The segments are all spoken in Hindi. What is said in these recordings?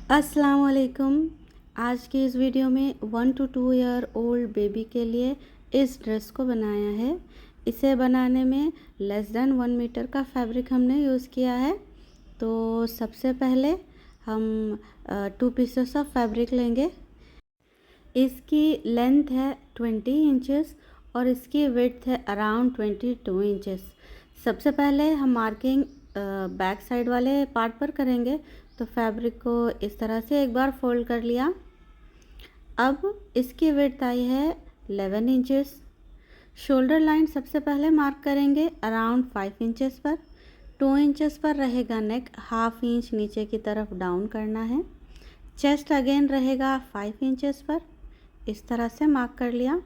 अस्सलाम वालेकुम। आज की इस वीडियो में 1 to 2 ईयर ओल्ड बेबी के लिए इस ड्रेस को बनाया है। इसे बनाने में लेस देन 1 मीटर का फैब्रिक हमने यूज़ किया है। तो सबसे पहले हम 2 पीसेस ऑफ फैब्रिक लेंगे। इसकी लेंथ है 20 इंचेस और इसकी विड्थ है अराउंड 22 इंचेस। सबसे पहले हम मार्किंग बैक साइड वाले पार्ट पर करेंगे। तो फैब्रिक को इस तरह से एक बार फोल्ड कर लिया। अब इसकी विड्थ आई है 11 इंचेस। शोल्डर लाइन सबसे पहले मार्क करेंगे अराउंड 5 इंचेस पर। 2 इंचेस पर रहेगा नेक, हाफ इंच नीचे की तरफ डाउन करना है। चेस्ट अगेन रहेगा 5 इंचेस पर, इस तरह से मार्क कर लिया।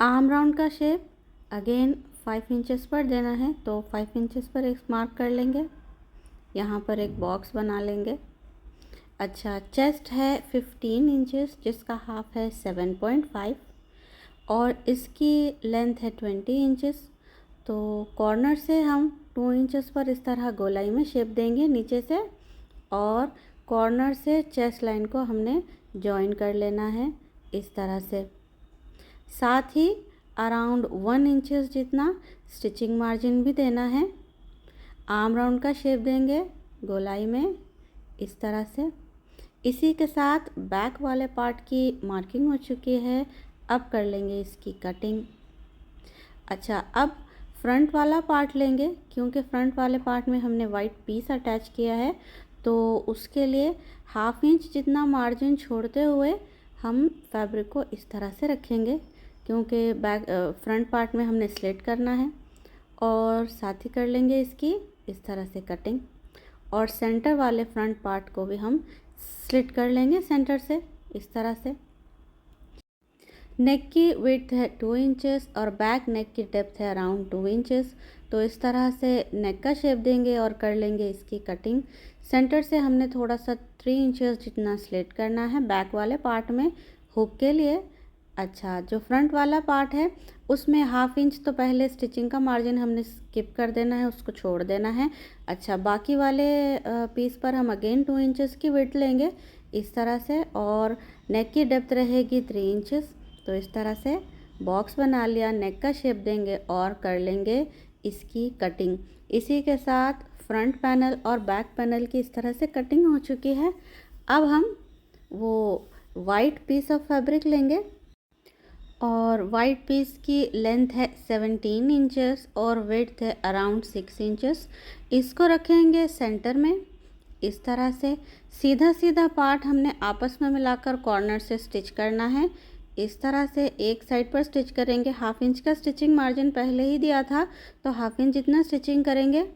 आर्म राउंड का शेप अगेन 5 इंचेस पर देना है, तो 5 इंचेस पर एक मार्क कर लेंगे। यहाँ पर एक बॉक्स बना लेंगे। अच्छा, चेस्ट है 15 इंचेस जिसका हाफ है 7.5 और इसकी लेंथ है 20 इंचेस। तो कॉर्नर से हम 2 इंचेस पर इस तरह गोलाई में शेप देंगे नीचे से, और कॉर्नर से चेस्ट लाइन को हमने जॉइन कर लेना है इस तरह से। साथ ही अराउंड 1 इंचेस जितना स्टिचिंग मार्जिन भी देना है। आर्म राउंड का शेप देंगे गोलाई में इस तरह से। इसी के साथ बैक वाले पार्ट की मार्किंग हो चुकी है। अब कर लेंगे इसकी कटिंग। अच्छा, अब फ्रंट वाला पार्ट लेंगे, क्योंकि फ्रंट वाले पार्ट में हमने वाइट पीस अटैच किया है। तो उसके लिए हाफ इंच जितना मार्जिन छोड़ते हुए हम फैब्रिक को इस तरह से रखेंगे, क्योंकि बैक फ्रंट पार्ट में हमने स्लिट करना है। और साथ ही कर लेंगे इसकी इस तरह से कटिंग, और सेंटर वाले फ्रंट पार्ट को भी हम स्लिट कर लेंगे सेंटर से इस तरह से। नेक की विड्थ है 2 इंचेस और बैक नेक की डेप्थ है अराउंड 2 इंचेस। तो इस तरह से नेक का शेप देंगे और कर लेंगे इसकी कटिंग। सेंटर से हमने थोड़ा सा 3 इंचेस जितना स्लिट करना है बैक वाले पार्ट में हुक के लिए। अच्छा, जो फ्रंट वाला पार्ट है उसमें हाफ इंच तो पहले स्टिचिंग का मार्जिन हमने स्किप कर देना है, उसको छोड़ देना है। अच्छा, बाकी वाले पीस पर हम अगेन 2 इंचेस की विड्थ लेंगे इस तरह से, और नेक की डेप्थ रहेगी 3 इंचेस। तो इस तरह से बॉक्स बना लिया, नेक का शेप देंगे और कर लेंगे इसकी कटिंग। इसी के साथ फ्रंट पैनल और बैक पैनल की इस तरह से कटिंग हो चुकी है। अब हम वो वाइट पीस ऑफ फैब्रिक लेंगे और वाइट पीस की लेंथ है 17 इंचेस और विड्थ है अराउंड 6 इंचेस। इसको रखेंगे सेंटर में इस तरह से। सीधा सीधा पार्ट हमने आपस में मिलाकर कॉर्नर से स्टिच करना है इस तरह से। एक साइड पर स्टिच करेंगे, हाफ इंच का स्टिचिंग मार्जिन पहले ही दिया था, तो हाफ इंच जितना स्टिचिंग करेंगे।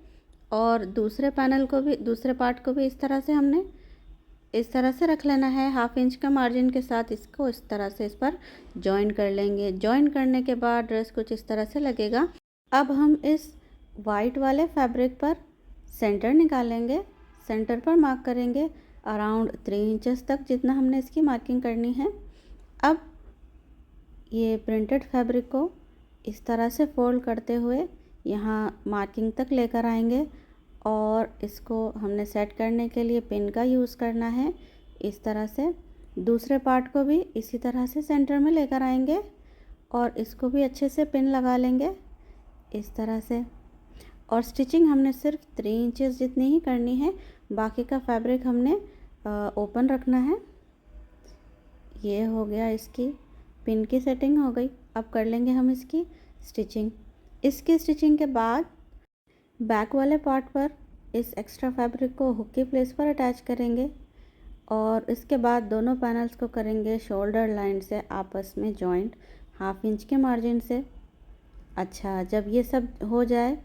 और दूसरे पैनल को भी, दूसरे पार्ट को भी इस तरह से हमने इस तरह से रख लेना है हाफ इंच का मार्जिन के साथ। इसको इस तरह से इस पर जॉइन कर लेंगे। जॉइन करने के बाद ड्रेस कुछ इस तरह से लगेगा। अब हम इस वाइट वाले फैब्रिक पर सेंटर निकालेंगे, सेंटर पर मार्क करेंगे अराउंड 3 इंचेस तक जितना हमने इसकी मार्किंग करनी है। अब ये प्रिंटेड फैब्रिक को इस तरह से फोल्ड करते हुए यहाँ मार्किंग तक लेकर आएंगे, और इसको हमने सेट करने के लिए पिन का यूज़ करना है इस तरह से। दूसरे पार्ट को भी इसी तरह से सेंटर में लेकर आएंगे और इसको भी अच्छे से पिन लगा लेंगे इस तरह से। और स्टिचिंग हमने सिर्फ 3 इंचेस जितनी ही करनी है, बाकी का फैब्रिक हमने ओपन रखना है। ये हो गया, इसकी पिन की सेटिंग हो गई। अब कर लेंगे हम इसकी स्टिचिंग। इसकी स्टिचिंग के बाद बैक वाले पार्ट पर इस एक्स्ट्रा फैब्रिक को हुक की प्लेस पर अटैच करेंगे, और इसके बाद दोनों पैनल्स को करेंगे शोल्डर लाइन से आपस में जॉइंट हाफ इंच के मार्जिन से। अच्छा, जब ये सब हो जाए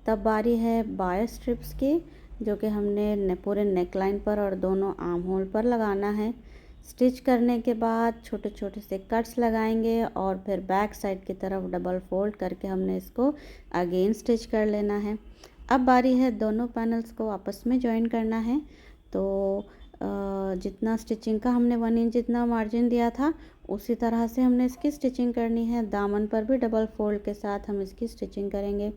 तब बारी है बाय स्ट्रिप्स की, जो कि हमने पूरे नेक लाइन पर और दोनों आर्म होल पर लगाना है। स्टिच करने के बाद छोटे छोटे से कट्स लगाएंगे और फिर बैक साइड की तरफ डबल फोल्ड करके हमने इसको अगेन स्टिच कर लेना है। अब बारी है दोनों पैनल्स को आपस में जॉइन करना है। तो जितना स्टिचिंग का हमने 1 इंच जितना मार्जिन दिया था उसी तरह से हमने इसकी स्टिचिंग करनी है। दामन पर भी डबल फोल्ड के साथ हम इसकी स्टिचिंग करेंगे।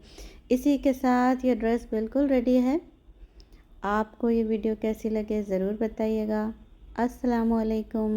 इसी के साथ ये ड्रेस बिल्कुल रेडी है। आपको ये वीडियो कैसी लगे ज़रूर बताइएगा। अस्सलामुअलैकुम।